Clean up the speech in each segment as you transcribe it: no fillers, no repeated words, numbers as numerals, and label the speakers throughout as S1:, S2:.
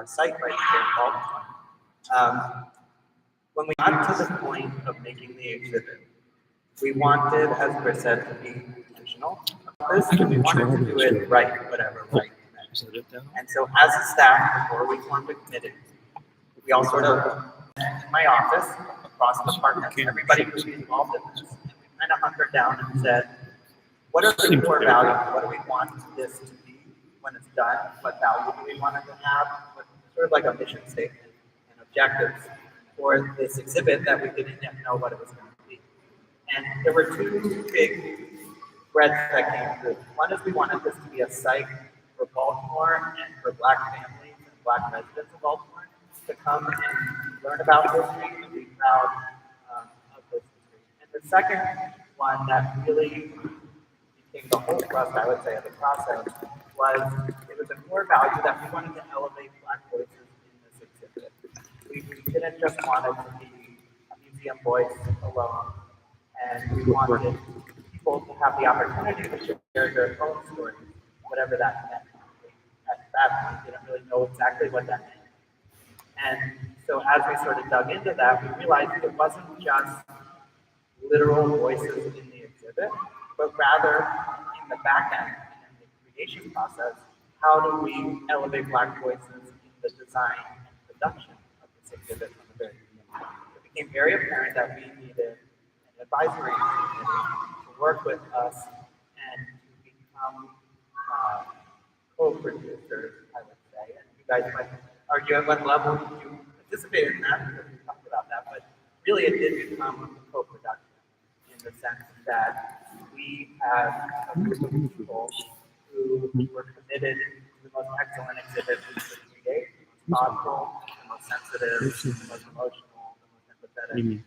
S1: our site right here in Baltimore. When we got to the point of making the exhibit, we wanted, as Chris said, to be intentional about this, and we wanted to do it right, whatever right meant. And so as a staff, before we formed a committee, we all sort of, in my office, across the department, everybody who was involved in this, and we kind of hunkered down and said, what are the core values? What do we want this to be when it's done? What value do we want it to have? Sort of like a mission statement and objectives for this exhibit that we didn't yet know what it was going to be. And there were two big threads that came through. One is we wanted this to be a site for Baltimore and for Black families and Black residents of Baltimore to come and learn about history and be proud of this history. And the second one that really became the whole thrust, I would say, of the process was it was a core value that we wanted to elevate Black voices in this exhibit. We didn't just want it to be a museum voice alone, and we wanted people to have the opportunity to share their own stories, whatever that meant. At that point, we didn't really know exactly what that meant. And so as we sort of dug into that, we realized it wasn't just literal voices in the exhibit, but rather in the back end, in the creation process, how do we elevate Black voices in the design and production of this exhibit from the very beginning? It became very apparent that we needed an advisory committee to work with us and to become co-producers, I would say. And you guys might argue at what level you participated in that, because we talked about that, but really it did become co-production in the sense that we had a group of people who were committed to the most excellent exhibit we could create, the most thoughtful, the most sensitive, the most emotional, the most empathetic. And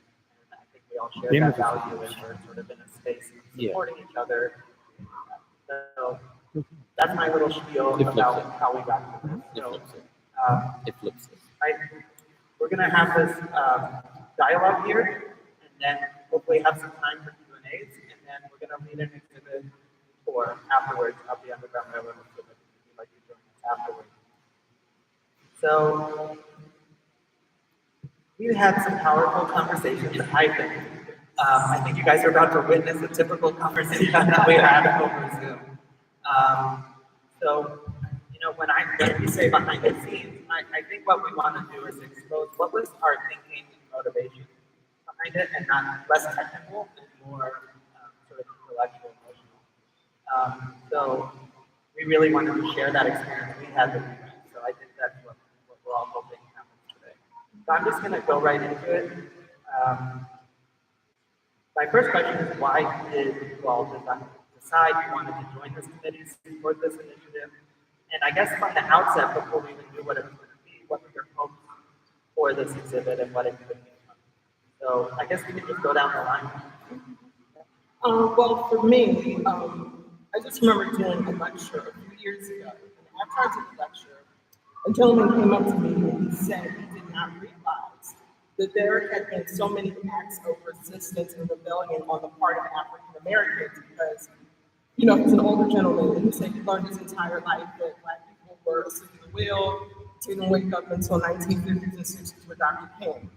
S1: I think we all share that value, and we're sort of in a space of supporting each other. So that's my little spiel about how we got to this. So, we're going to have this dialogue here, and then hopefully have some time for Q&As, and then we're going to read an exhibit tour afterwards of the Underground Railroad exhibit, if you'd like to join us afterwards. So we had some powerful conversations, I think you guys are about to witness a typical conversation that we had over Zoom. So, you know, when we say behind the scenes, I think what we want to do is expose what was our thinking and motivation behind it, and not less technical and more sort of intellectual, emotional. So we really wanted to share that experience we had with you guys. So I think that's what we're all hoping happens today. So I'm just going to go right into it. My first question is, why did you all decide you wanted to join this committee, support this initiative? And I guess from the outset, before we even knew what it was going to be, what were your hopes for this exhibit and what it could become? So I guess we can just go down the line.
S2: Well, for me, I just remember doing a lecture a few years ago. And after I did the lecture, a gentleman came up to me and he said he did not realize that there had been so many acts of resistance and rebellion on the part of African Americans, because, you know, he's an older gentleman, and he said he learned his entire life that Black people were asleep at the wheel, didn't wake up until 1950s and 60s with Dr. King.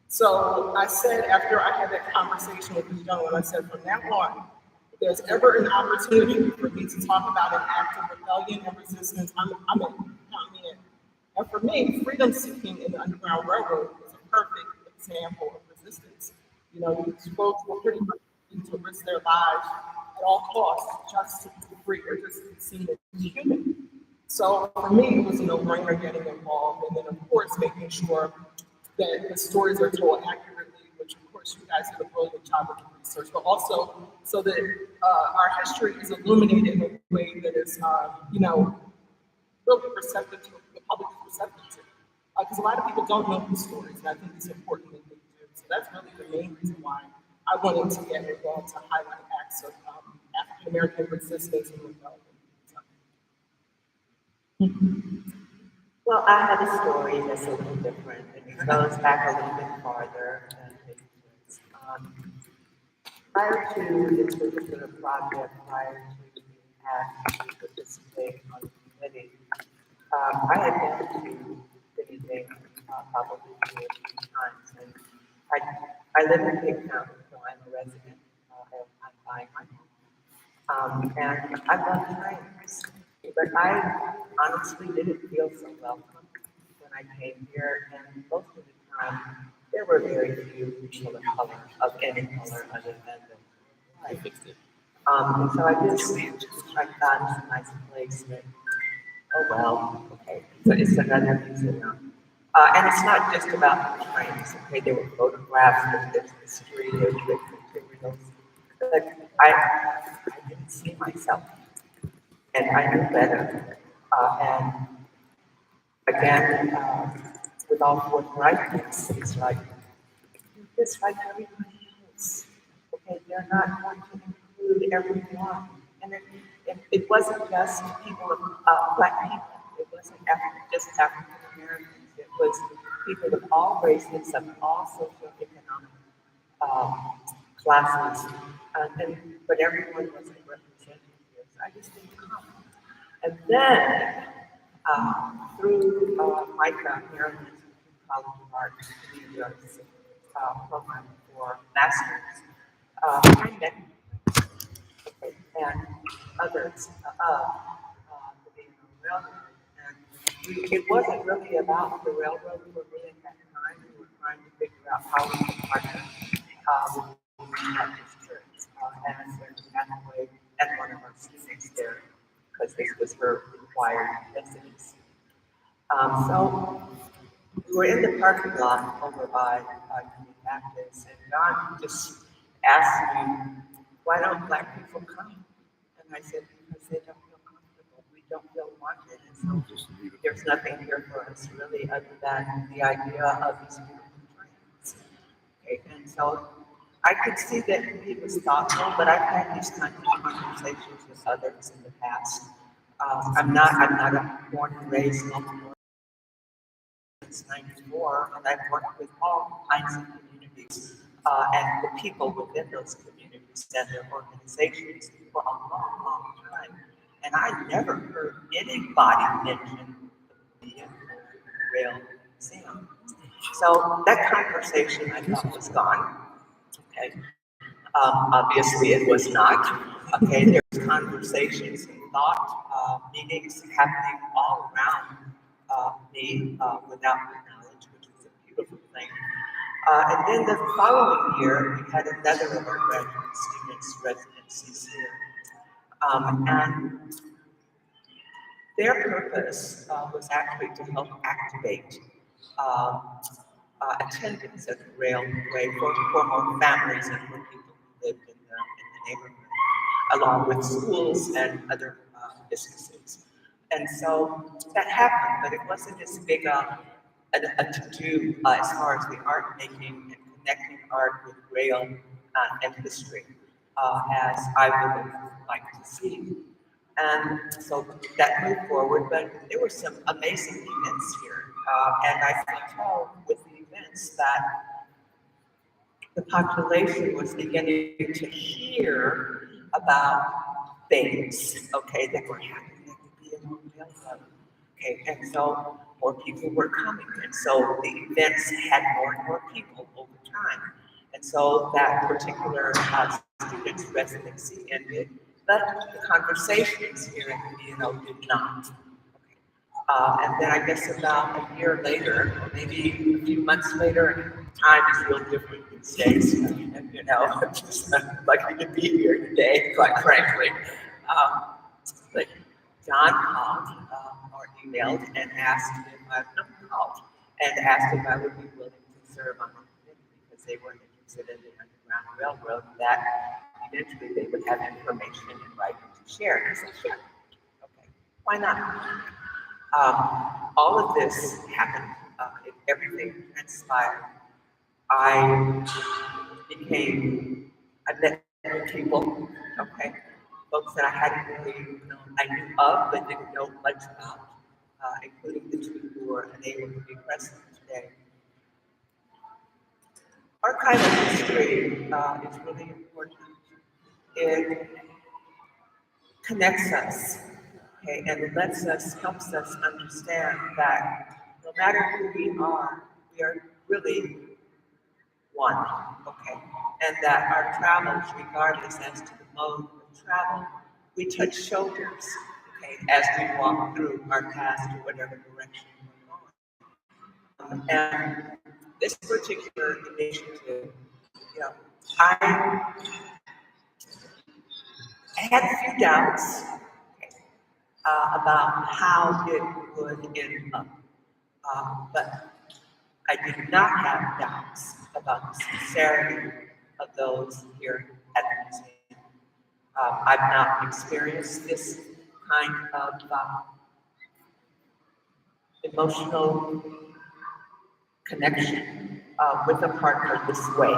S2: So I said, after I had that conversation with this gentleman, I said, from now on, if there's ever an opportunity for me to talk about an act of rebellion and resistance, I'm in. Count me in. And for me, freedom seeking in the Underground Railroad was a perfect example of resistance. You know, these folks were pretty much willing to risk their lives at all costs just to be free or just to be seen as human. So for me, it was a no-brainer getting involved, and then of course making sure that the stories are told accurately, which of course you guys did a brilliant job of research, but also so that our history is illuminated in a way that is, you know, really perceptive to the public is receptive to. Because a lot of people don't know these stories, and I think it's important that they do. So that's really the main reason why I wanted to get involved, to highlight acts of African American resistance and rebellion.
S3: Well, I have a story that's a little different. It goes back a little bit farther than it is. Prior to this particular project, prior to being asked to participate on the committee, I had been to probably do a few times. And I live in Cape Town, so I'm a resident. I'm buying my home. And I love trains, but I honestly didn't feel so welcome when I came here. And most of the time, there were very few people of color, of any color other than the white. And so I just like thought it's a nice place that, oh well, okay, so it's another museum. And it's not just about the trains, okay, there were photographs, there's history, there's written materials, but I didn't see myself, and I knew better. And again, with all forthrightness, it's like, you're just like everybody else. Okay, they're not going to include everyone. And it wasn't just people of black people. It wasn't just African Americans. It was people of all races, of all socioeconomic classes. But everyone wasn't represented here. So I just didn't come. And then through MICA, Maryland College of Arts, the program for masters, I met and others the B&O Railroad. And it wasn't really about the railroad for me at that time. We were trying to figure out how we could partner with that district and there's pathway and one of our students there because this was her required residency. So we were in the parking lot over by Union Baptist, and John just asked me, why don't black people come? And I said, because they don't feel comfortable. We don't feel wanted. And so there's nothing here for us really other than the idea of these beautiful trains. Okay, and so I could see that he was thoughtful, but I've had these kinds of conversations with others in the past. I'm not a born and raised local since '94, and I've worked with all kinds of communities and the people within those communities and their organizations for a long, long time. And I never heard anybody mention the B&O Rail Museum. So that conversation I thought was gone. Okay. Obviously, it was not. Okay, there was conversations and thought meetings happening all around me without my knowledge, which was a beautiful thing. And then the following year, we had another of our graduate students' residencies here. And their purpose was actually to help activate attendance at the railway for more families and for people who lived in the neighborhood, along with schools and other businesses. And so that happened, but it wasn't as big a to-do as far as the art making and connecting art with rail and history as I would have liked to see. And so that moved forward, but there were some amazing events here. And I could tell with the events that the population was beginning to hear about things, okay, that were happening at the B&O Railroad. Okay, and so more people were coming. And so the events had more and more people over time. And so that particular student's residency ended, but the conversations here at the B&O did not. And then I guess about a year later, or maybe a few months later, time is real different these days. And, you know, I'm just lucky to be here today, quite frankly. But John called or emailed and asked if I called and asked if I would be willing to serve on the committee because they weren't interested in the Underground Railroad. That eventually they would have information in writing to share. And I said, sure, okay, why not? All of this happened, everything transpired. I met new people, okay, folks that I hadn't really known, I knew of, but didn't know much about, including the two who were unable to be present today. Archival history is really important. It connects us, okay, and it helps us understand that no matter who we are, we are really one, okay? And that our travels, regardless as to the mode of travel, we touch shoulders, okay, as we walk through our path to whatever direction we're going. And this particular initiative, you know, I had a few doubts about how it would end up, but I did not have doubts about the sincerity of those here at the museum. I've not experienced this kind of emotional connection with a partner this way.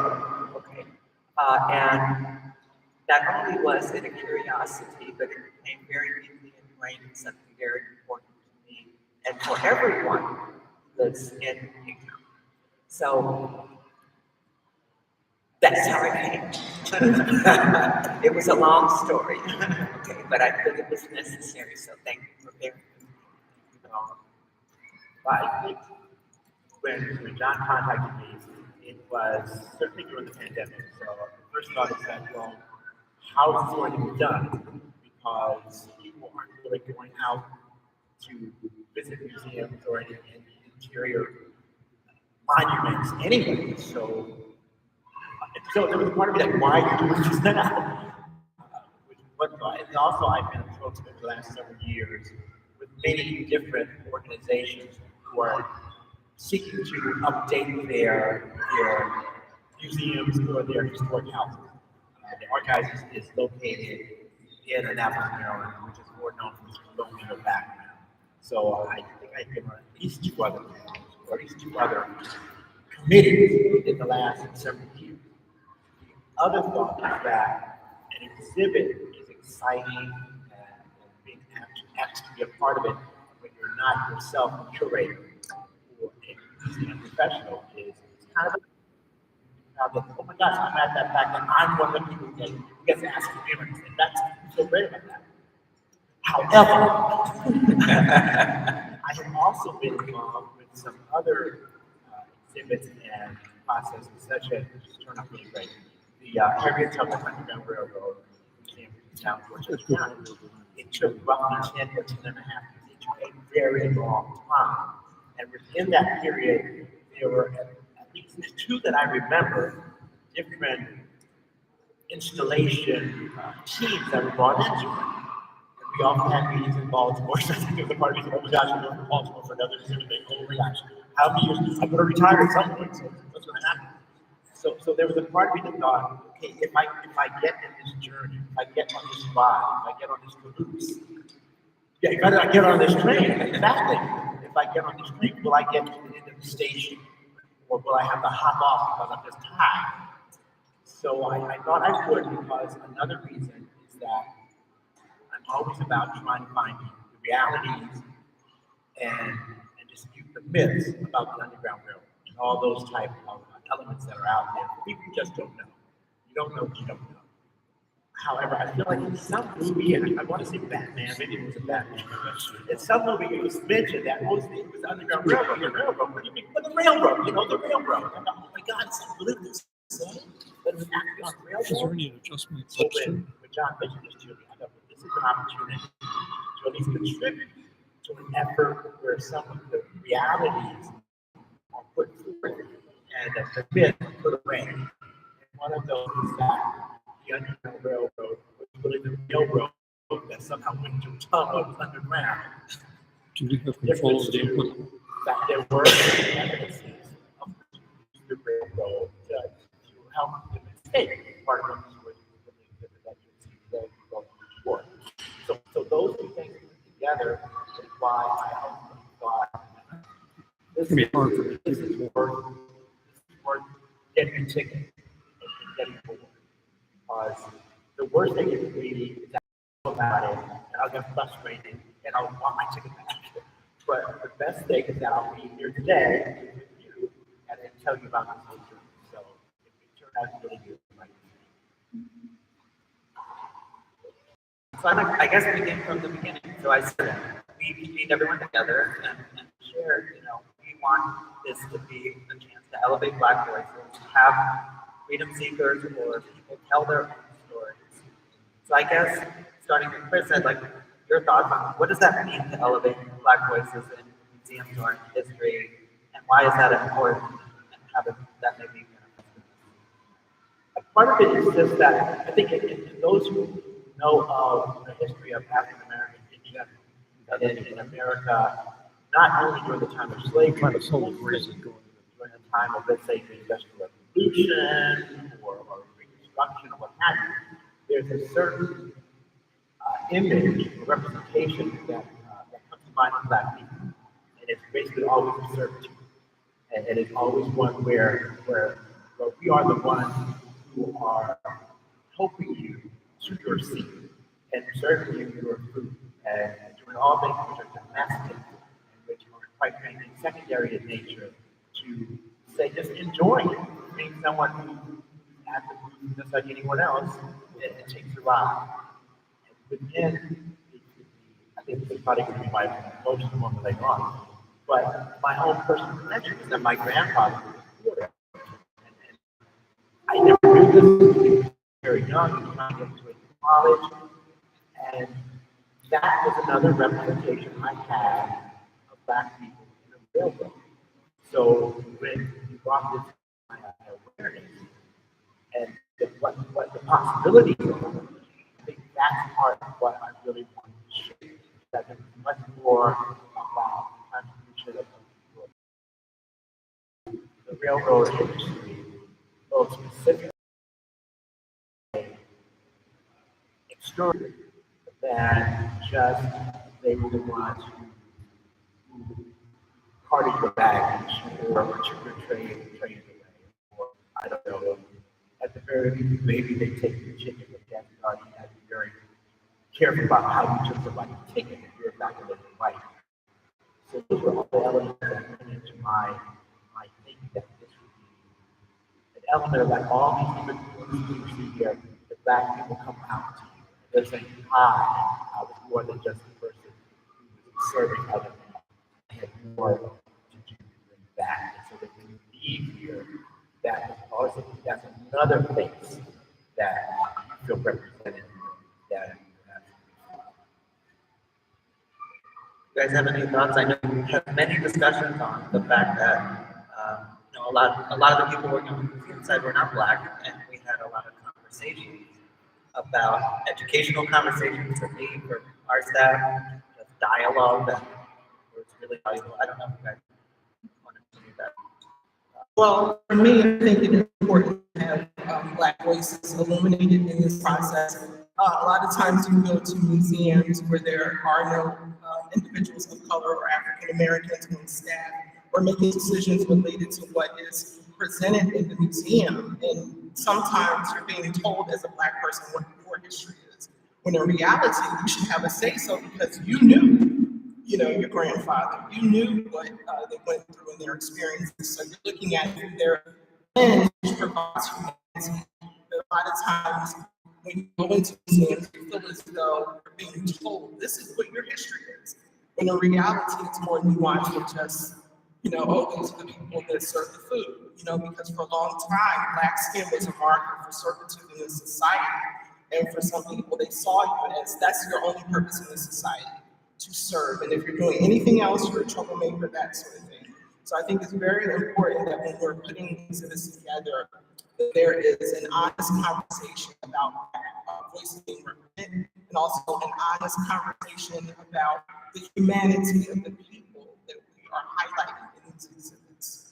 S3: Okay, and not only was it a curiosity, but it became very deeply ingrained in something very important to me and for everyone who lives in MICA. So that's how it came. It was a long story, okay, but I feel it was necessary. So thank you for bearing with me.
S4: But I think when John contacted me, it was certainly during the pandemic. So the first thought is that, well, how is this going to be done? Because people aren't really going out to visit museums or any interior monuments anyway. So there was a part of me like, why are you doing this now? Which is one thought. And also, I've been approached over the last several years with many different organizations who are seeking to update their museums or their historic houses. The archives is located in Annapolis, Maryland, which is more known for its colonial background. So I think I've been on at least two other panels, or at least two other committees in the last several years. The other thought is that an exhibit is exciting and being asked to be a part of it when you're not yourself a curator or a museum professional is kind of oh my gosh, I'm at that fact that I'm one of the people that gets asked to be on this, and that's so great about that. However, I have also been involved with some other exhibits and processes, such as, which just turned out really great, the Harriet Tubman Underground Railroad came down Georgia County. It took roughly 10 or 10 and a half years. It took a very long time. And within that period, there were at least two that I remember, different installation teams that were brought into it. And we often had meetings in Baltimore. So I think there was a part of me, oh my gosh, I'm going to Baltimore for another exhibit. Oh my gosh, how many years? I'm going to retire at some point, so what's going to happen? So there was a part of me that thought, okay, if I get in this journey, if I get on this ride, if I get on this caboose, yeah, if I get on this train, exactly. If I get on this train, will I get to the end of the station? Or will I have to hop off because I'm just tired? So I thought I would, because another reason is that I'm always about trying to find the realities and dispute the myths about the Underground Railroad and all those type of elements that are out there. People just don't know. You don't know what you don't know. However, I feel like in some movie, and I want to say Batman, maybe it was a Batman movie. In some movie, it was mentioned that it was the Underground Railroad, the railroad. What do you mean? But the railroad, the railroad. I'm like, oh my God, it's unbelievable. But it's actually on the railroad.
S5: Is there any adjustments?
S4: So when John mentioned this to me, I thought, this is an opportunity to at least contribute to an effort where some of the realities are put forth and the myth put away. And one of those is that the Underground Railroad was really the railroad that somehow went to tunnel underground.
S5: Do we have control of the input?
S4: That there were evidences of the railroad to help them escape. Part of them was the exhibit that you see today, before. So those two things together is why I also thought this is worth getting a ticket and getting forward. Because the worst thing you can be is that I'll about it and I'll get frustrated and I'll want my ticket back. But the best thing is that I'll be here today with you and then tell you about this whole journey. So it turned out really good.
S1: So I guess begin from the beginning. So I said we need everyone together and share, want this to be a chance to elevate Black voices, have freedom seekers or people tell their own stories. So I guess, starting with Chris, I'd like your thoughts on what does that mean to elevate Black voices in museums or in history, and why is that important, and how does that maybe
S4: part of it is just that I think in those who know of the history of African Americans in general, in America, not only during the time of slavery, but also during the time of, let's say, the Industrial Revolution or Reconstruction or what have you, there's a certain image or representation that comes to mind of Black people, and it's basically always a servitude, and it's always one where we are the ones who are helping you to your seat and serving you your food and doing all things which are domestic and which are quite frankly secondary in nature to say just enjoying it, being someone who has the food just like anyone else and takes a ride. And within, I think this is probably going to be my emotional moment later on, but my own personal connection is that my grandfather was a reporter. I never knew this when he was very young, he was trying to get into college, and that was another representation I had of Black people in the railroad. So when you brought this to my awareness and what the possibilities are, I think that's part of what I really want to share. That there's much more about the contribution of the railroad industry, both specifically extraordinary than just they were the ones who carted your baggage or took your train away. Or I don't know, at the very least, maybe they take your chicken with that garden. You have to be very careful about how you took somebody's ticket if you're not going to live right. So those are all the elements that went into my thinking that this would be an element of like all these different things you see here, the Black people come out. They're saying, I was more than just a person who was serving other people. I had more to do than that. And so that when you leave here, that's another place that you feel represented.
S1: You guys have any thoughts? I know we have many discussions on the fact that a lot of the people working on the museum side were not Black, and we had a lot of conversations about educational conversations for me, for our staff, just dialogue that was really valuable. I don't know if you guys wanted to do that.
S2: Well, for me, I think it is important to have Black voices illuminated in this process. A lot of times you go to museums where there are no individuals of color or African Americans on staff or making decisions related to what is presented in the museum. And sometimes you're being told as a Black person what your history is, when in reality, you should have a say-so because you knew, your grandfather, you knew what they went through in their experiences. So you're looking at through their lens, which provides humanity. But a lot of times when you go into museums, you feel as though you're being told this is what your history is. When in reality, it's more nuanced than just, oh, these are the people that serve the food. Because for a long time, Black skin was a marker for servitude in the society. And for some people, they saw you as that's your only purpose in the society, to serve. And if you're doing anything else, you're a troublemaker, that sort of thing. So I think it's very important that when we're putting things of this together, that there is an honest conversation about voices being represented, and also an honest conversation about the humanity of the people that we are highlighting in these exhibits.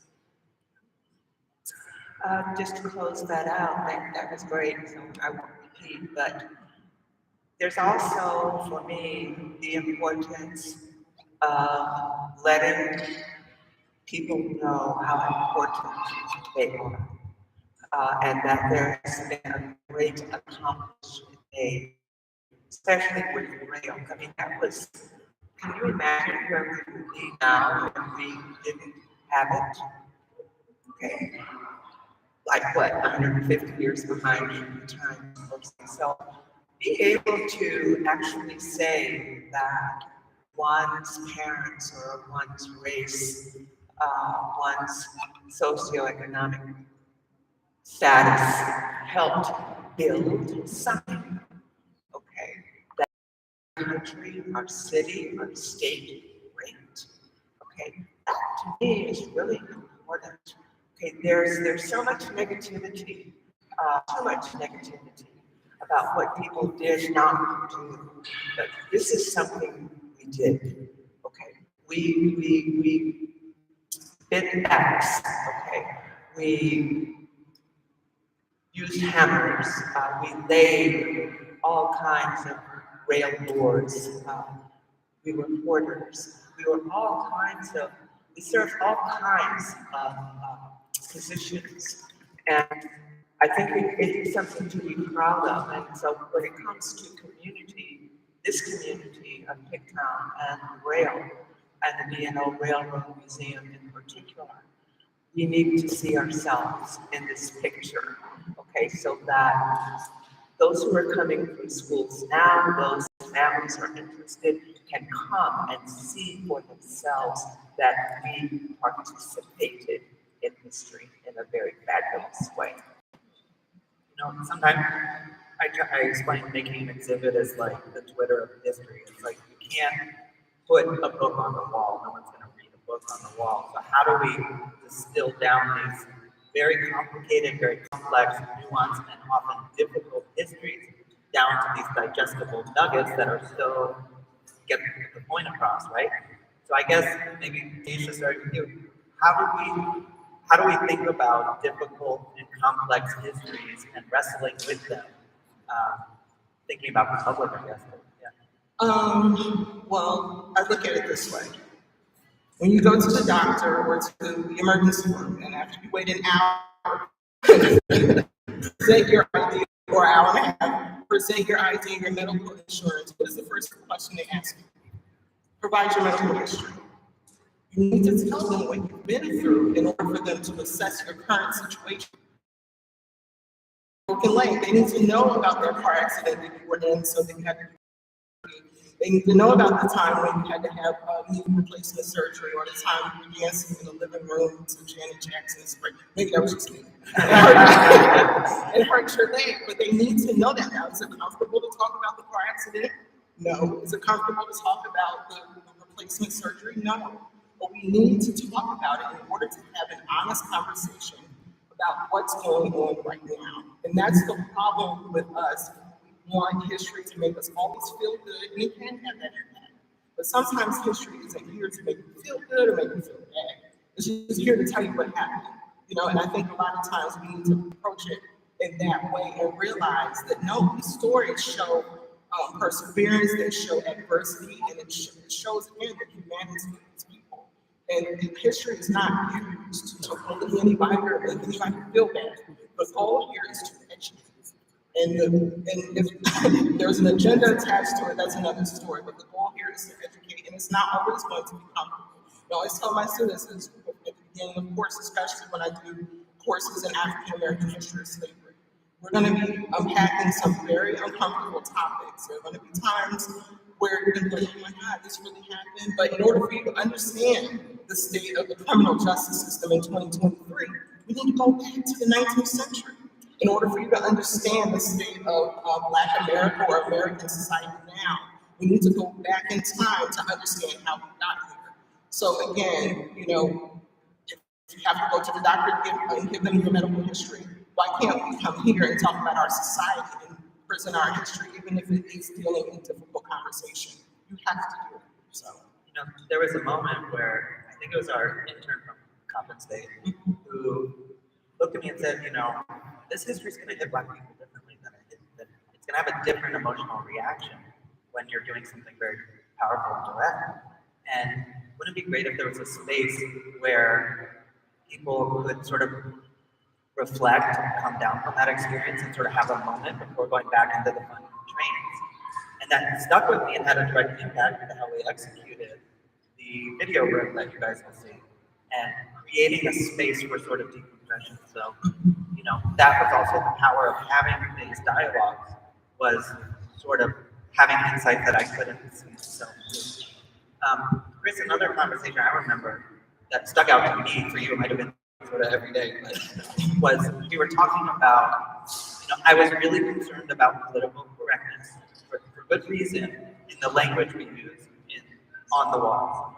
S3: Just to close that out, that was great, so I won't repeat, but there's also, for me, the importance of letting people know how important they are, and that there has been a great accomplishment made, especially with rail. I mean, can you imagine where we would be now if we didn't have it? Okay. Like what, 150 years behind the times. So be able to actually say that one's parents or one's race one's socioeconomic status helped build something. Okay, that country, our city, our state, great. Okay, that to me is really important. Okay, there's so much negativity, too much negativity about what people did not do. But this is something we did. Okay, we bit backs. Okay, we used hammers. We laid all kinds of rail boards. We were porters. We were all kinds of. We served all kinds of positions, and I think it's something to be proud of. And so, when it comes to community, this community of Pigtown and the rail, and the B&O Railroad Museum in particular, we need to see ourselves in this picture. Okay, so that those who are coming from schools now, those families who are interested, can come and see for themselves that we participated in history in a very fabulous way.
S1: You know, sometimes I explain making an exhibit as like the Twitter of history. It's like you can't put a book on the wall. No one's going to read a book on the wall. So how do we distill down these very complicated, very complex, nuanced, and often difficult histories down to these digestible nuggets that are still get the point across, right? So I guess maybe Teisha started with you. How do we think about difficult and complex histories and wrestling with them? Thinking about the public, I guess. Yeah.
S2: Well, I look at it this way. When you go to the doctor or to the emergency room, and after you wait an hour, present your ID, or an hour and a half, present your ID and your medical insurance, what is the first question they ask you? Provide your medical history. You need to tell them what you've been through in order for them to assess your current situation. They need to know about their car accident that you were in, so that you had to. They need to know about the time when you had to have knee replacement surgery, or the time you were dancing in the living room to Janet Jackson's. Maybe that was just me. It hurt your leg, but they need to know that now. Is it comfortable to talk about the car accident? No. Is it comfortable to talk about the replacement surgery? No. But we need to talk about it in order to have an honest conversation about what's going on right now. And that's the problem with us. We want history to make us always feel good, and it can have that impact. But sometimes history isn't here to make you feel good or make you feel bad. It's just here to tell you what happened. You know, and I think a lot of times we need to approach it in that way and realize that no, these stories show perseverance, they show adversity, and it shows again the humanity of these people. And history is not used to bully anybody or make anybody feel bad. The goal here is to educate. And if there's an agenda attached to it, that's another story. But the goal here is to educate, and it's not always going to be comfortable. You know, I always tell my students at the beginning of the course, especially when I do courses in African American history of slavery, we're going to be unpacking some very uncomfortable topics. There are going to be times where you're going to be like, oh my God, this really happened. But in order for you to understand the state of the criminal justice system in 2023, we need to go back to the 19th century. In order for you to understand the state of Black America or American society now, we need to go back in time to understand how we got here. So again, you know, if you have to go to the doctor and give them your medical history, why can't we come here and talk about our society and present our history, even if it is dealing in difficult conversation? You have to do it. So,
S1: You know, there was a moment where I think it was our intern from Coppin State who looked at me and said, you know, this history is going to hit Black people differently than it did. It's going to have a different emotional reaction when you're doing something very powerful and direct. And wouldn't it be great if there was a space where people could sort of reflect, come down from that experience, and sort of have a moment before going back into the fun trains? And that stuck with me and had a direct impact on how we executed the video room that you guys will see, and creating a space for sort of decompression. So, you know, that was also the power of having these dialogues, was sort of having insight that I couldn't see. So, Chris, another conversation I remember that stuck out to me. For you, it might have been sort of every day, but was we were talking about, I was really concerned about political correctness for good reason in the language we use on the walls.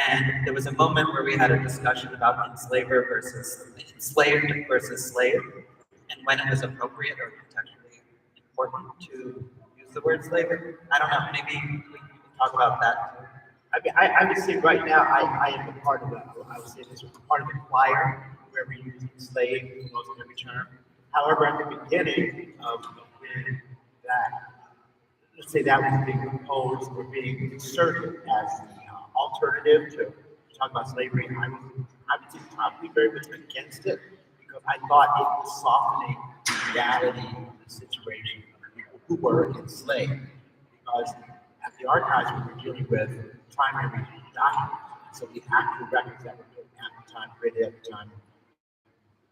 S1: And there was a moment where we had a discussion about enslaved versus slave, and when it was appropriate or contextually important to use the word slave. I don't know, maybe we can talk about that too.
S4: I mean, I would say right now, I am a part of that. I would say this was part of the choir where we use slave for most of every term. However, at the beginning of when that, let's say that was being proposed or being inserted as the alternative to talk about slavery, I would say probably very much against it because I thought it was softening the reality of the situation of people who were enslaved. Because at the archives, we were dealing with primary documents. So the actual records that were written at the time, written at the time,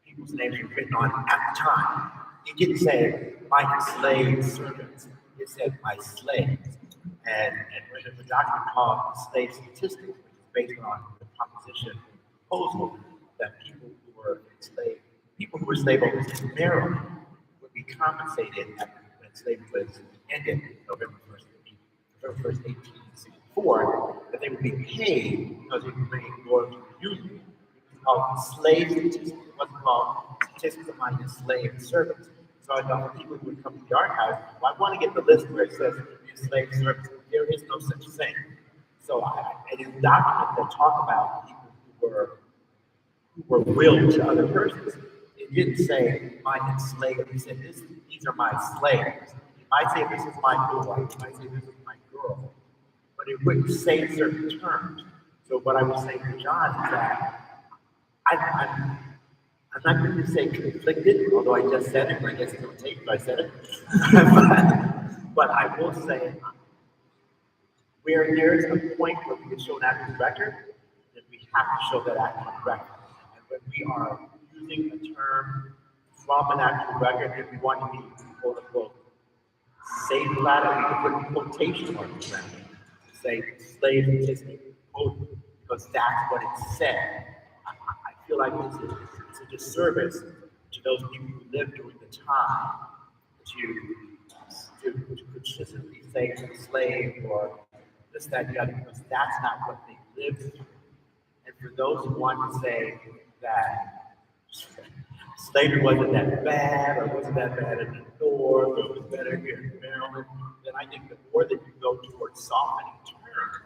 S4: people's names were written on at the time. It didn't say my enslaved servants. It said my slaves. And when there's a document called Slave Statistics, which is based on the proposition proposal that people who were slave owners in Maryland would be compensated when slavery was ended November 1st, 1864, that they would be paid because it would bring more to the Union. It was called slave statistics. It wasn't called statistics of my enslaved servants. So I thought for people who would come to the archives, well, I want to get the list where it says enslaved servants. There is no such thing. So I did documents that talk about people who were willed to other persons. It didn't say my enslaved. It said these are my slaves. It might say this is my boy. It might say this is my girl. But it wouldn't say certain terms. So what I was saying to John is that I'm not going to say conflicted, although I just said it, I guess it's going to take, but I said it. But I will say, where there's a point where we can show an active record, then we have to show that active record. And when we are using a term from an active record, if we want to be, quote unquote, safe about it, we can put quotation marks around it. Say slave statistic, quote, because that's what it said. I feel like it's a disservice to those people who lived during the time to consistently say slave or this, that, the other, because that's not what they lived through. And for those who want to say that slavery wasn't that bad or wasn't that bad in the North or it was better here in Maryland, then I think the more that you go towards softening terms,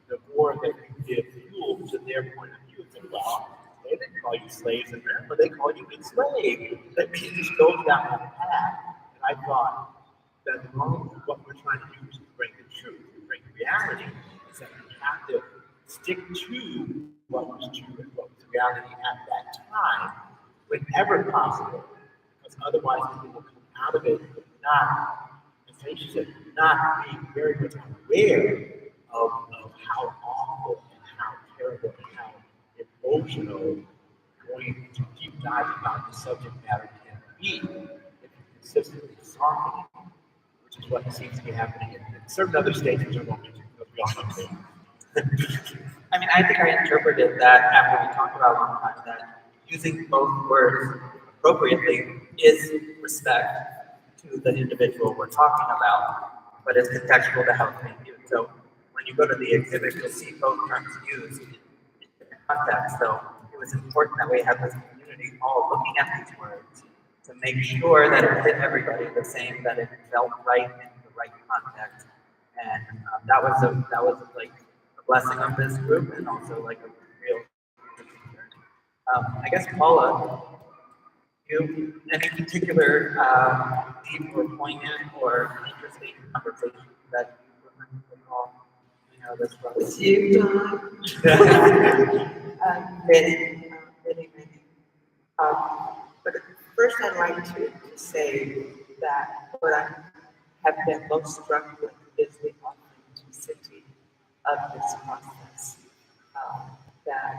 S4: the more that you give fuel to their point of view. Say, well, they didn't call you slaves in Maryland, but they call you enslaved. That it just goes down that path. And I thought that what we're trying to do is to bring the truth, to bring reality, is that we have to stick to what was true and what was reality at that time, whenever possible, because otherwise people will come out of it not, as Teisha said, not being very much aware of how awful and how terrible and how emotional going to deep dive about the subject matter can be if you consistently soften it, which is what seems to be happening in certain other states, which I won't mention because we all know them.
S1: I mean, I think I interpreted that after we talked about one time that using both words appropriately is respect to the individual we're talking about, but it's contextual to how it's being used. So when you go to the exhibit, you'll see both terms used in different contexts. So it was important that we have this community all looking at these words to make sure that it hit everybody the same, that it felt right in the right context. And that was like a blessing of this group and also like a real concern. I guess Paula, you any particular deep or poignant or interesting conversation that you recall? This was
S3: You, Don. Many. But first, I'd like to say that what I have been most struck with is the authenticity of this process that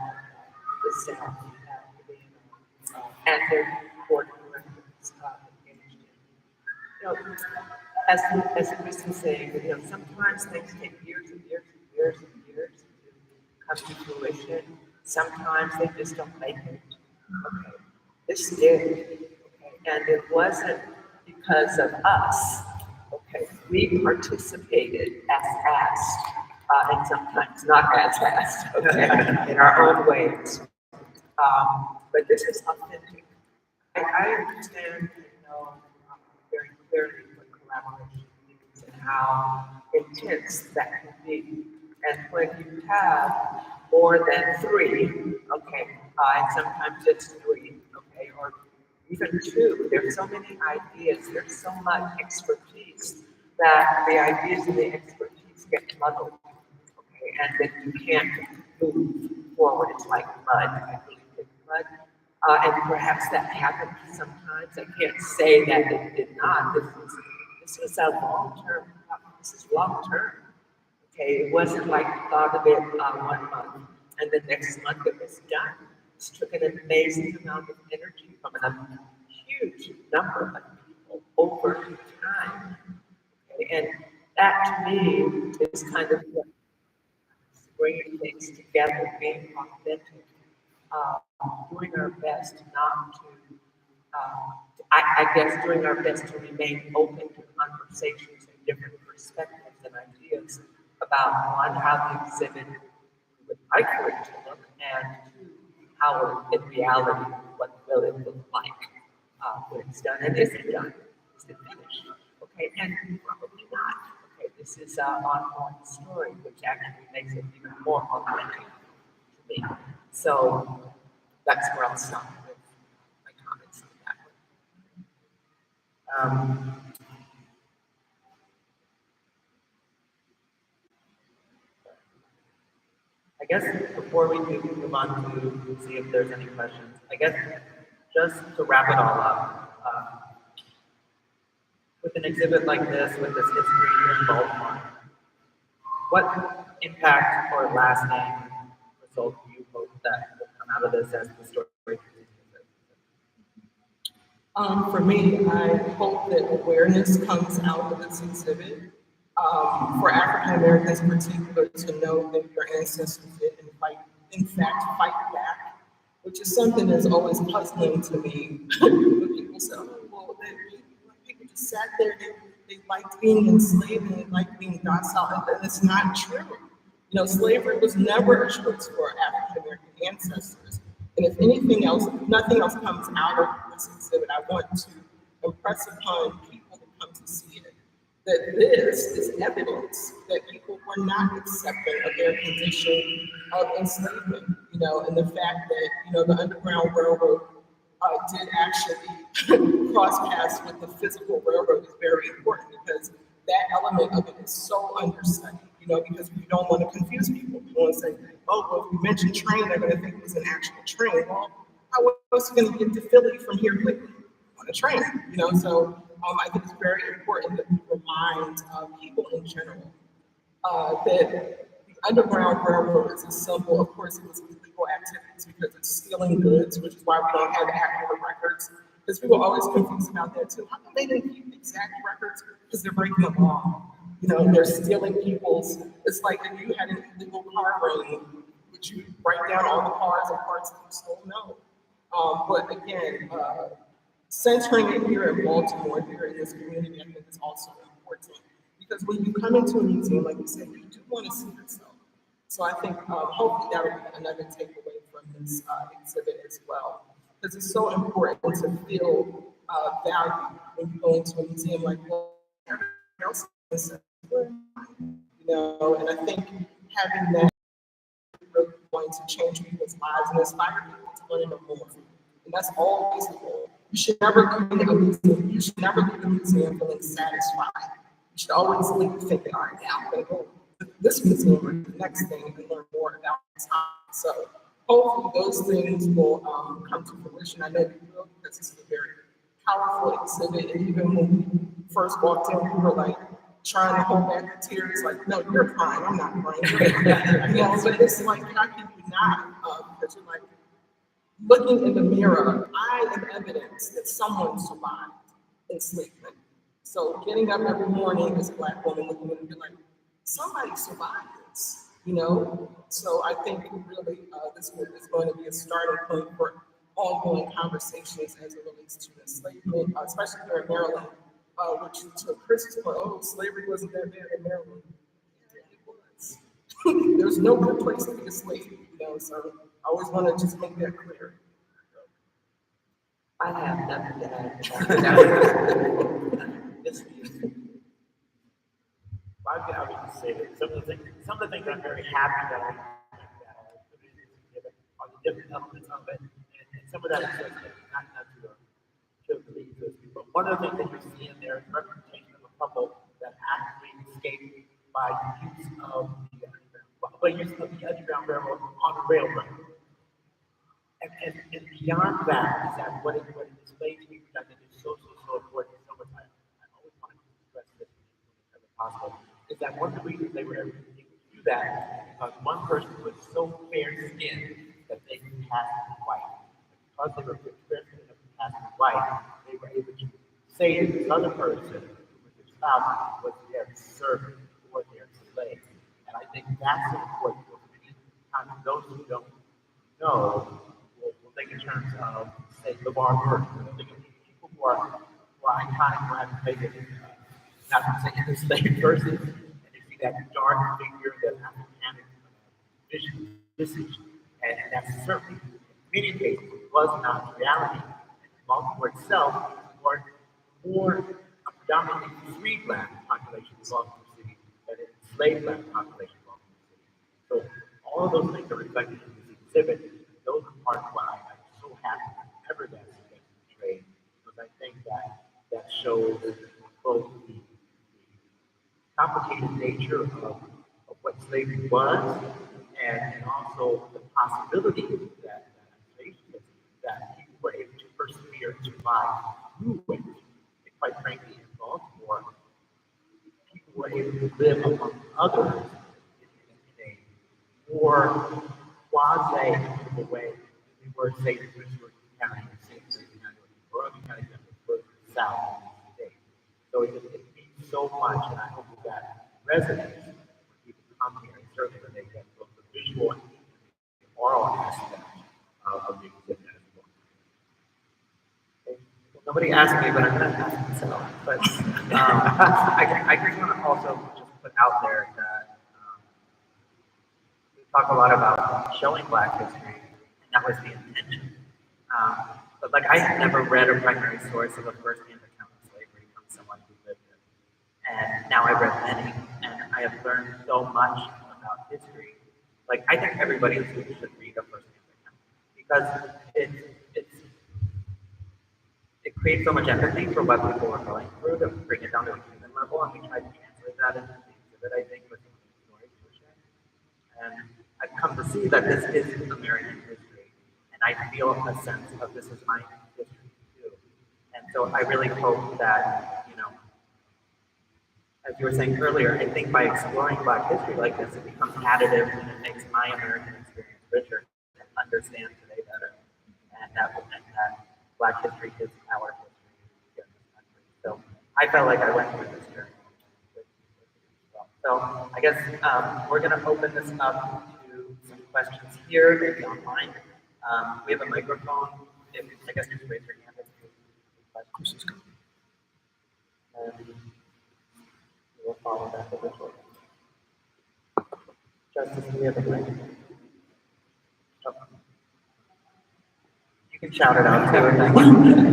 S3: the South and their board of directors engaged in. As Chris was saying, sometimes things take years and years and years and years to come to fruition. Sometimes they just don't make it. Okay. This did. Okay. And it wasn't because of us. Okay. We participated as asked, and sometimes not as asked, okay, in our own ways. But this is authentic. I understand, very clearly what collaboration means and how intense that can be. And when you have more than three, okay, and sometimes it's three, okay, or even two, there's so many ideas, there's so much expertise that the ideas and the expertise get muddled, okay, and then you can't move forward. It's like mud. I think it's mud. And perhaps that happened sometimes. I can't say that it did not. This was a long-term, this is long-term. Okay, it wasn't like you thought of it 1 month and the next month it was done. This took an amazing amount of energy from a huge number of people over time. Okay, and that to me is kind of what bringing things together, being authentic, doing our best not to, I guess, doing our best to remain open to conversations and different perspectives and ideas about one, how the exhibit would like for it to look, and two, how in reality, what will it look like when it's done, and is it done? Is it finished? Okay, and probably not. Okay, this is an ongoing story, which actually makes it even more authentic to me. So that's where I'll stop with my comments on that one. I guess before we move on to see if there's any questions, I guess just to wrap it all up, with an exhibit like this, with this history here in Baltimore, what impact or lasting result do you hope that will come out of this as the story continues?
S2: For me, I hope that awareness comes out of this exhibit. For African Americans in particular, to know that your ancestors did in fact fight back, which is something that's always puzzling to me. When people say, oh, well, people just sat there, they liked being enslaved and they liked being docile, and it's not true. Slavery was never a choice for African American ancestors. And if anything else, if nothing else comes out of this exhibit, I want to impress upon people who come to see it that this is evidence that people were not accepting of their condition of enslavement, and the fact that, the Underground Railroad did actually cross paths with the physical railroad is very important because that element of it is so understudied, because we don't want to confuse people. We want to say, oh, well, if we mention train, they're going to think it was an actual train. Well, how else are you going to get to Philly from here quickly? On a train, so I think it's very important that we remind people in general that the Underground Railroad is a symbol. Of course, it was illegal activities because it's stealing goods, which is why we don't have accurate records. Because people are always confused about that too. How come they didn't keep exact records? Because they're breaking the law. They're stealing people's. It's like if you had an illegal car ring, would you write down all the cars and parts that you stole? No. But again, centering it here in Baltimore, here in this community, I think is also important. Because when you come into a museum, like you said, you do want to see yourself. So I think hopefully that will be another takeaway from this exhibit as well. Because it's so important to feel value when you go into a museum like, well, everything else is, and I think having that is really going to change people's lives and inspire people to want to know more. And that's always the goal. You should never come into a museum. You should never leave a museum feeling satisfied. You should always leave thinking, all right, now I'm going to go to this museum or the next thing and learn more about time. So hopefully those things will come to fruition. I know you will, because this is a very powerful exhibit. And even when we first walked in, we were like trying to hold back the tears, like, no, you're fine. I'm not crying. But it's like, how can you not? Because you're like, looking in the mirror, I am evidence that someone survived enslavement. So getting up every morning as a Black woman looking in and be like, somebody survived this. you know? So I think really this book is going to be a starting point for ongoing conversations as it relates to enslavement, especially here in Maryland, which to Chris's point, oh, slavery wasn't that bad in Maryland. Yeah, it was. There's no good place to be a slave, you know, so I always want to just make that clear.
S3: I have nothing to add to that.
S4: I would just say that some of the things I'm very happy that I put in this exhibit are the different elements of it, and some of that is just not to believe those people. One of the things that you see in there is representation of a couple that actually escaped by use of the Underground Railroad on the railroad. And beyond that is that what it displays to me, which I think is so important, so much I always want to express this whenever possible, is that one of the reasons they were able to do that because one person was so fair-skinned that they could pass as white. Because they were fair-skinned enough to pass as white, they were able to say to this other person, who was their spouse, was their servant, or their slave. And I think that's an important book. Many times those who don't know will think in terms of, say, LeVar Burton. They'll think of people who are iconic, who haven't taken not to say enslaved person, and they see that dark figure, that African visage, and that certainly, in many cases, was not reality. And Baltimore itself was more a predominantly free black population in Baltimore City than an enslaved black population in Baltimore City. So all of those things are reflected in this exhibit. Those are part of why I'm so happy whenever that's portrayed, because I think that shows both the complicated nature of what slavery was, and also the possibility that that people were able to persevere and survive through it. And quite frankly, in Baltimore, people were able to live among others in a more quasi-equitable way than they were, say, in Richmond County, St. Louis County, or other counties that were further south today. So it means so much, and I hope that resonates when people come here, and certainly when they get both the visual and the oral aspect of the exhibit as well.
S1: Okay. Well, nobody asked me, but I'm going to ask myself. But I just want to also just put out there that we talk a lot about showing Black history, and that was the intention. But like I had never read a primary source of a first-hand account of slavery from someone who lived it. And now I've read many, and I have learned so much about history. Like, I think everybody should read a first-hand account because it creates so much empathy for what people are going through to bring it down to a human level, and we try to translate that into the exhibit, I think, with some of the stories we're sharing. And I've come to see that this is American history, and I feel a sense of this is my history too. And so I really hope that, you know, as you were saying earlier, I think by exploring Black history like this, it becomes additive and it makes my American experience richer and understand today better. And that Black history is our history here in this country. So I felt like I went through this journey. So I guess we're going to open this up to some questions here, maybe online. We have a microphone. I guess just raise your hand if you have questions. And we'll follow that over shortly. Justice, do we have a mic? Oh. You can shout it out too. Thank you.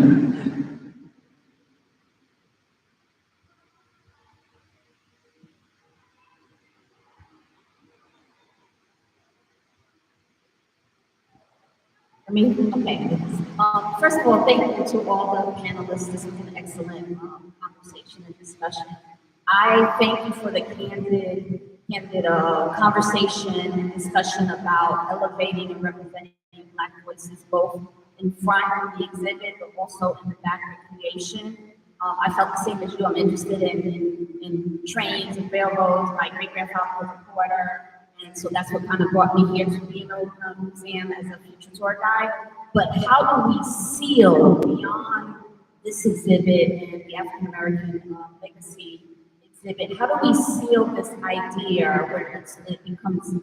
S6: I mean, okay. First of all, thank you to all the panelists. This was an excellent conversation and discussion. I thank you for the candid conversation and discussion about elevating and representing Black voices, both in front of the exhibit, but also in the back of creation. I felt the same as you. I'm interested in trains and railroads. My great-grandfather was a porter. And so that's what kind of brought me here to B&O Museum as a future tour guide. But how do we seal beyond this exhibit and the African American legacy exhibit? How do we seal this idea where it becomes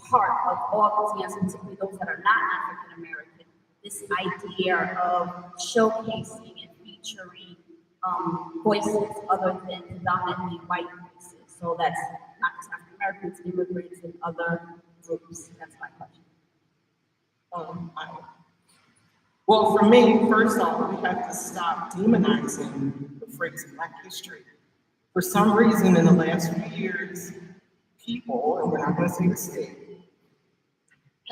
S6: part of all museums, particularly those that are not African American, this idea of showcasing and featuring voices other than predominantly white voices? So that's not just African Americans, immigrants, and other groups. That's my question.
S2: Well, for me, first off, we have to stop demonizing the phrase Black history. For some reason, in the last few years, people, and we're not going to say the state,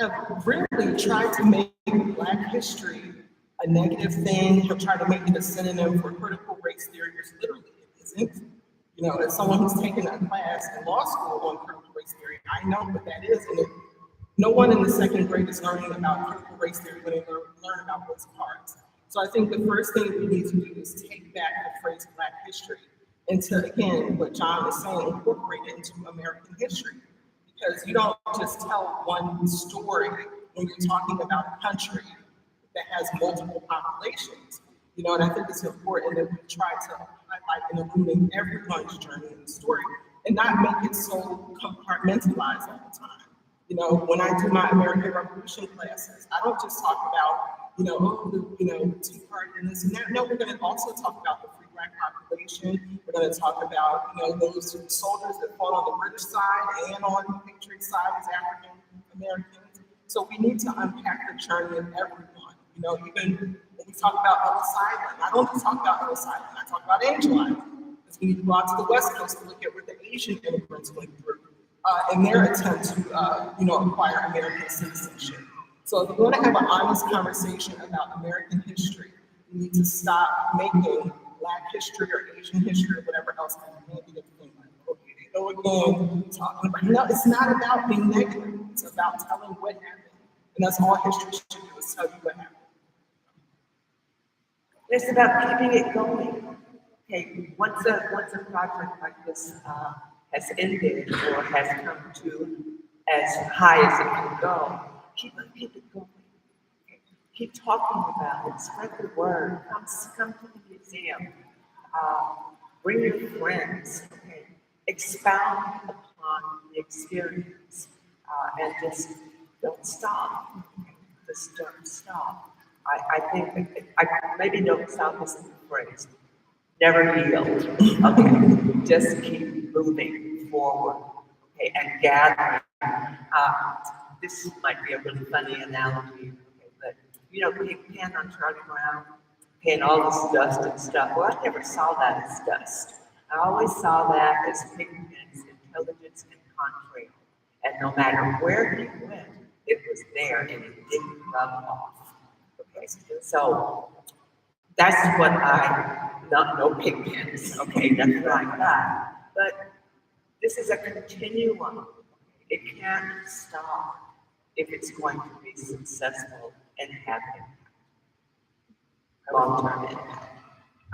S2: have really tried to make Black history a negative thing, have tried to make it a synonym for critical race theory, which literally it isn't. You know, as someone who's taken a class in law school on critical race theory, I know what that is, and no one in the second grade is learning about critical race theory when they learn about those parts. So I think the first thing we need to do is take back the phrase Black history into, again, what John was saying, incorporate it into American history. Because you don't just tell one story when you're talking about a country that has multiple populations. You know, and I think it's important that we try to highlight and illuminate everyone's journey in the story and not make it so compartmentalized all the time. You know, when I do my American Revolution classes, I don't just talk about, Tea Party and this and that. No, we're going to also talk about the free Black population. We're going to talk about, those soldiers that fought on the British side and on the Patriot side as African Americans. So we need to unpack the journey of everyone. Even when we talk about Ellis Island, I don't just talk about Ellis Island, I talk about Angel Island. Because we need to go out to the West Coast to look at where the Asian immigrants went through in their attempt to, acquire American citizenship. So if we want to have an honest conversation about American history, we need to stop making Black history or Asian history or whatever else kind of negative thing. Like, okay, they go again, talking about, it's not about being negative. It's about telling what happened. And that's all history should do, is tell you what happened.
S3: It's about keeping it going. Okay, once a project like this has ended or has come to as high as it can go, keep it going. Okay. Keep talking about it. Spread the word. Come to the museum. Bring your friends. Okay. Expound upon the experience, and just don't stop. Just don't stop. I think I maybe don't stop this phrase. Never yield. Okay, just keep moving forward. Okay, and gathering. This might be a really funny analogy, okay, but Pigpen on Charlie Brown, and all this dust and stuff. Well, I never saw that as dust. I always saw that as Pigpen's intelligence and contrail. And no matter where he went, it was there and it didn't rub off. Okay, so that's what no Pigpens, okay, nothing like that. But this is a continuum. It can't stop if it's going to be successful and have long-term impact.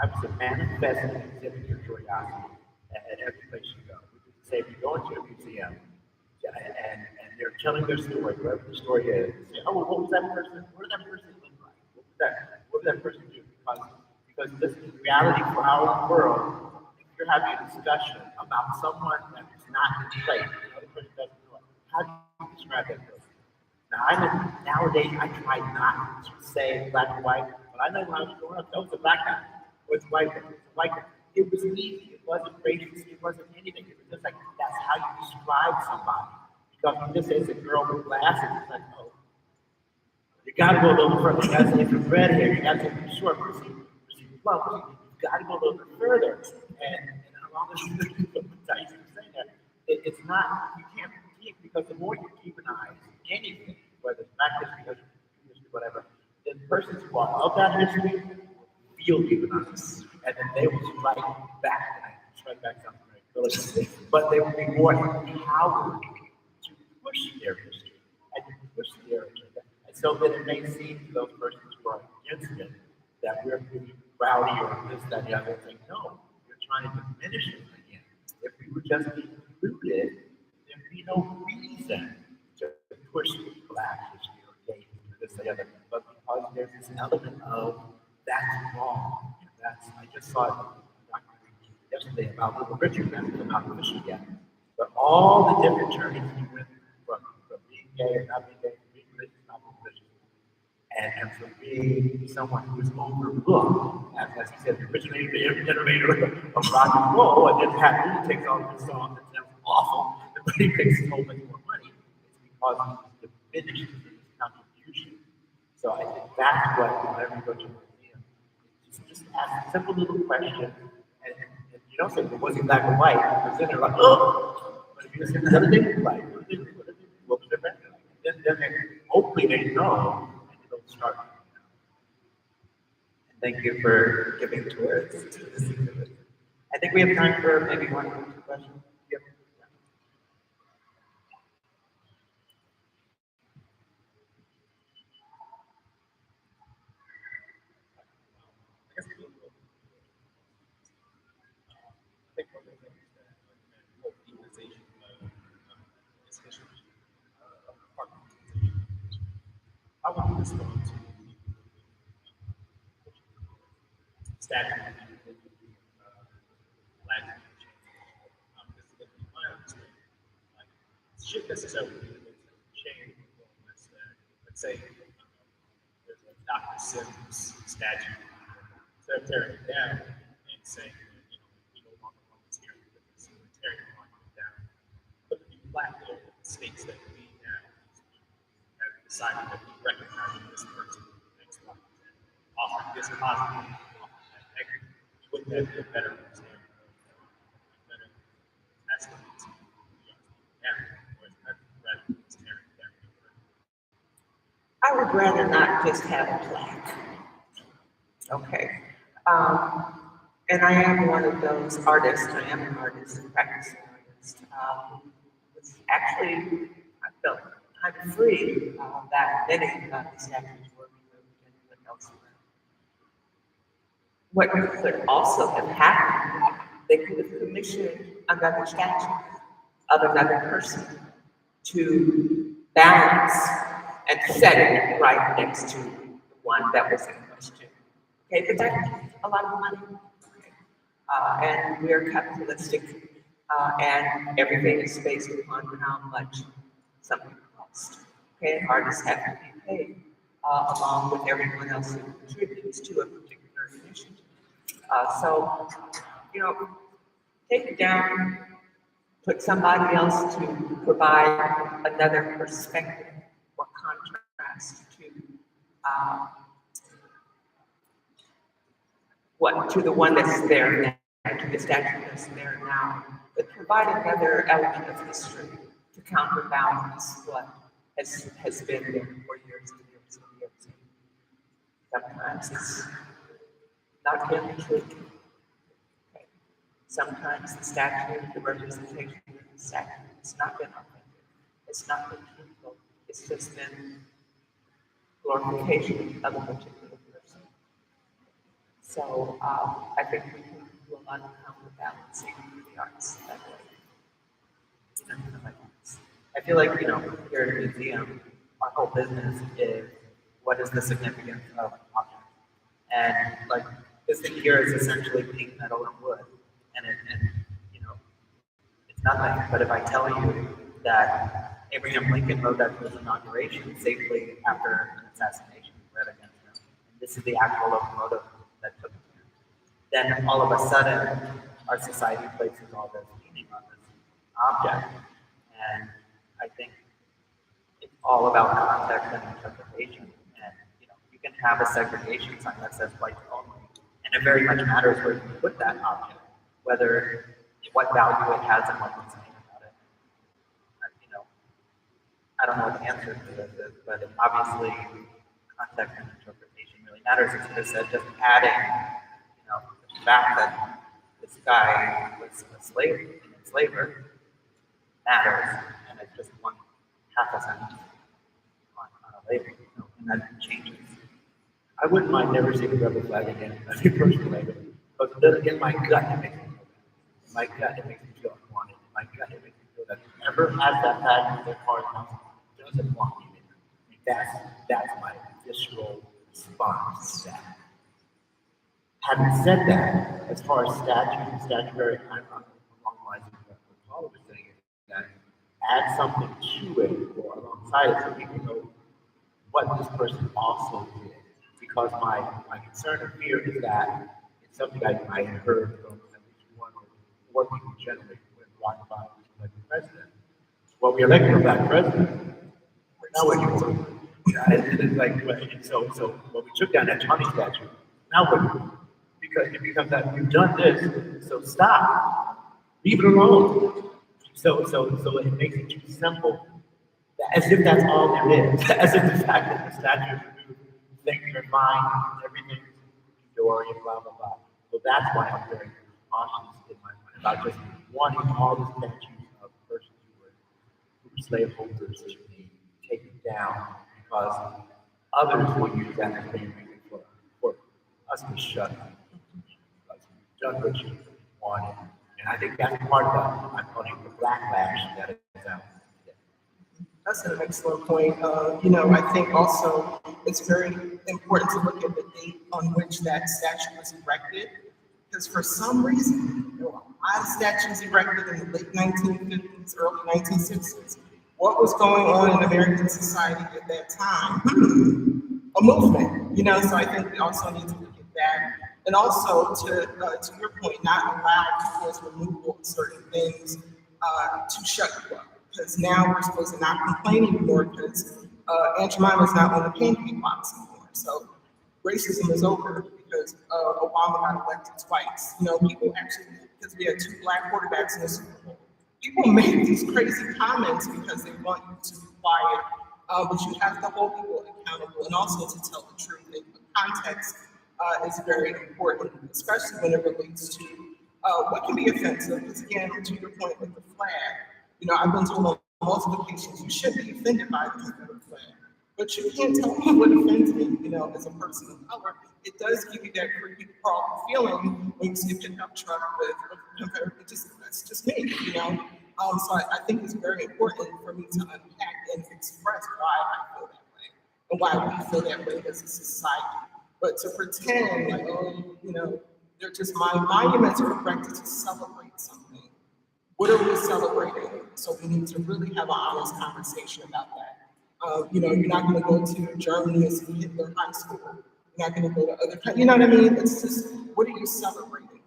S4: I was a manifest exhibit your curiosity at every place you go. Say if you go into a museum and they're telling their story, whatever the story is, say, oh, well, what was that person? What did that person look like? What did that person do? Because this is reality for our world. If you're having a discussion about someone that is not in place, the other person doesn't know it, how do you describe that person? Now, nowadays, I try not to say black and white, but I know when I was growing up, that was a black guy, or it's a white guy, it was easy, it wasn't racist, it wasn't anything, it was just like, that's how you describe somebody. Because you just say it's a girl with glasses, it's like, oh, you gotta go a little further, you gotta say it's red hair, you gotta say it's short, you gotta go a little bit further, and along with Teisha saying that, it's not, you can't critique, because the more you demonize anything, whether it's black history, whatever, the persons who are of that history feel demonized, and then they will strike back something very militant, but they will be more empowered to push their history and to push their agenda. And so then it may seem to those persons who are against it that we're being rowdy or this, that, the other, saying, no, you're trying to diminish it again. If we would just be included, there'd be no reason to push black history or gay history or this, that, the other. But because there's this element of that's wrong. And I just saw it yesterday about Little Richard, that's not official yet. But all the different journeys he went from being gay or not being gay, from being religious, not being religious, and from being someone who was overlooked, as he said, the originator, the innovator of rock and roll, and then Pat Boone takes all of his songs and sounds awful, but he makes so much more money. It's because he diminished his contribution. So I think that's what, whenever you go to a museum, just ask a simple little question, and you don't say, well, was it black or white? Because then they're like, oh! But if you say, what did they look like? What was their background? Then hopefully they know, and they'll start.
S1: Thank you for giving tours to this exhibit. I think we have time for maybe one or two questions. Yep.
S4: I want to respond to statute language. This is my understanding. Like, it shouldn't necessarily be change unless let's say there's a Dr. Sims statute, so tearing it down and saying that, we no longer want this here, because we're tearing it down. But the black law states that we now have decided that we recognize this person next one and offer this positive, offer that negative. Wouldn't that be a better understanding of a better aspect to now, or is that rather than tearing it down?
S3: I would rather not just have a plaque. Okay. And I am one of those artists, I am an artist, a practicing artist. It's actually, I felt I'm free that many of the statues were removed and put elsewhere. What could also have happened, they could have commissioned another statue of another person to balance and set it right next to the one that was in question. Okay, but that's a lot of money. Okay. And we're capitalistic, and everything is based upon how much something costs. Okay, artists have to be paid along with everyone else who contributes to a particular initiative. So, take it down, put somebody else to provide another perspective or contrast to to the one that's there now, to the statue that's there now, but provide another element of history to counterbalance what has been there for years and years and years. Sometimes it's not really true. Okay. Sometimes the statue, the representation of the statue has not been authentic. It's not been truthful. It's just been glorification of a particular person. So I think we can do a lot of counterbalancing for the arts that way.
S1: I feel like, here at the museum, our whole business is what is the significance of objects. And like this thing here is essentially pink metal and wood. And it's nothing. But if I tell you that Abraham Lincoln rode that to his inauguration safely after an assassination led against him, and this is the actual locomotive that took him there, then all of a sudden our society places all this meaning on this object. And I think it's all about context and interpretation. And you can have a segregation sign that says white only, and it very much matters where you put that object, what value it has and what you're saying about it. I don't know what the answer to this is, but obviously context and interpretation really matters. As I said, just adding, the fact that this guy was a slave, an enslaver, matters, and it's just one half a sentence on a label, and that changes.
S4: I wouldn't mind never seeing a rebel flag again. I think personally, because it doesn't get my gut. It makes me feel bad. In my gut, it makes me feel unwanted. In my gut, it makes me feel that whoever has that flag in their car's house doesn't want me there. I mean, that's my visceral response to that. Having said that, as far as statute and statutory, I'm along the lines of what Paula was saying, is that add something to it or alongside it so people know what this person also did. Because my concern and fear is that it's something I heard from at least one or more people generally when talking about who's elected president. Well, we elected a black president. Now what do you want? And it's like, so when we took down that Tommy statue, now what do you want? Because it becomes that you've done this, so stop. Leave it alone. So it makes it too simple. As if that's all there is. As if the fact that the statue is things are fine, everything's dory and blah blah blah. So that's why I'm very cautious in my mind about just wanting all the statues of persons who were slaveholders to be taken down because others will use that as being reason for us to shut up. Because we've done what you wanted. And I think that's part of I'm calling the backlash that is out.
S2: That's an excellent point. I think also it's very important to look at the date on which that statue was erected, because for some reason, there were a lot of statues erected in the late 1950s, early 1960s. What was going on in American society at that time? A movement, so I think we also need to look at that. And also, to your point, not allow people's removal of certain things to shut you up. Because now we're supposed to not complain anymore because Aunt Jemima's not on the pancake box anymore. So racism is over because Obama got elected twice. People actually, because we had 2 black quarterbacks in the Super Bowl, people make these crazy comments because they want you to be quiet, but you have to hold people accountable and also to tell the truth. And the context is very important, especially when it relates to what can be offensive. Because again, to your point with the flag, I've been told on multiple occasions, you should be offended by the Confederate flag, but you can't tell me what offends me, as a person of color. It does give you that creepy crawl feeling when you see a pickup truck with a Confederate, that's just me, So I think it's very important for me to unpack and express why I feel that way and why we feel that way as a society. But to pretend like, they're just monuments are erected to celebrate something. What are we celebrating? So we need to really have an honest conversation about that. You're not going to go to Germany and see Hitler High School. You're not going to go to other countries. You know what I mean? It's just, what are you celebrating?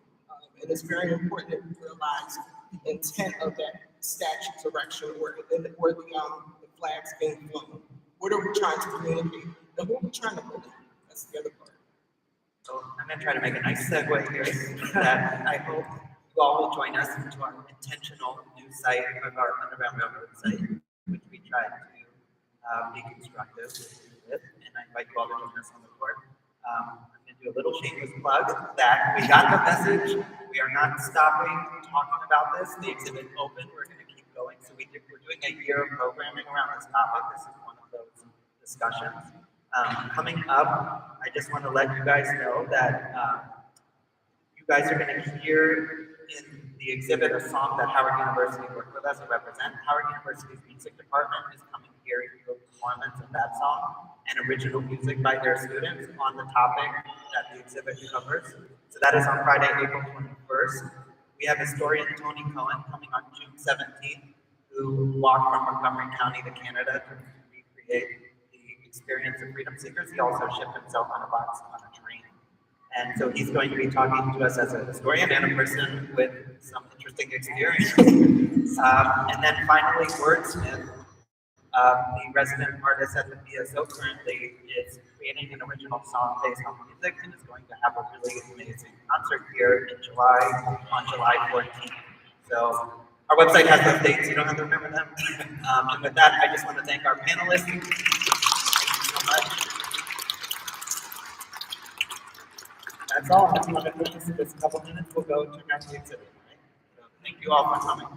S2: And it's very important that we realize the intent of that statue's erection or the flags being flown. What are we trying to communicate? And what are we trying to believe? That's the other part.
S1: So I'm going to try to make a nice segue here that I hope you all will join us into our intentional new site of our Underground Railroad site, which we try to be constructive with, and I invite you all to join us on the board. I'm going to do a little shameless plug that we got the message. We are not stopping talking about this. The exhibit open. We're going to keep going. So we're doing a year of programming around this topic. This is one of those discussions. Coming up, I just want to let you guys know that you guys are going to hear in the exhibit a song that Howard University worked with us to represent. Howard University's music department is coming here to do a performance of that song and original music by their students on the topic that the exhibit covers. So that is on Friday, April 21st. We have historian Tony Cohen coming on June 17th, who walked from Montgomery County to Canada to recreate the experience of freedom seekers. He also shipped himself on a box on a train. And so he's going to be talking to us as a historian and a person with some interesting experience. And then finally, Wordsmith, the resident artist at the BSO currently is creating an original song based on music and is going to have a really amazing concert here in July, on July 14th. So our website has those dates, you don't have to remember them. And with that, I just want to thank our panelists. Thank you so much. That's all. If you want to finish this couple minutes, we'll go to the exhibit. Right? So thank you all for coming.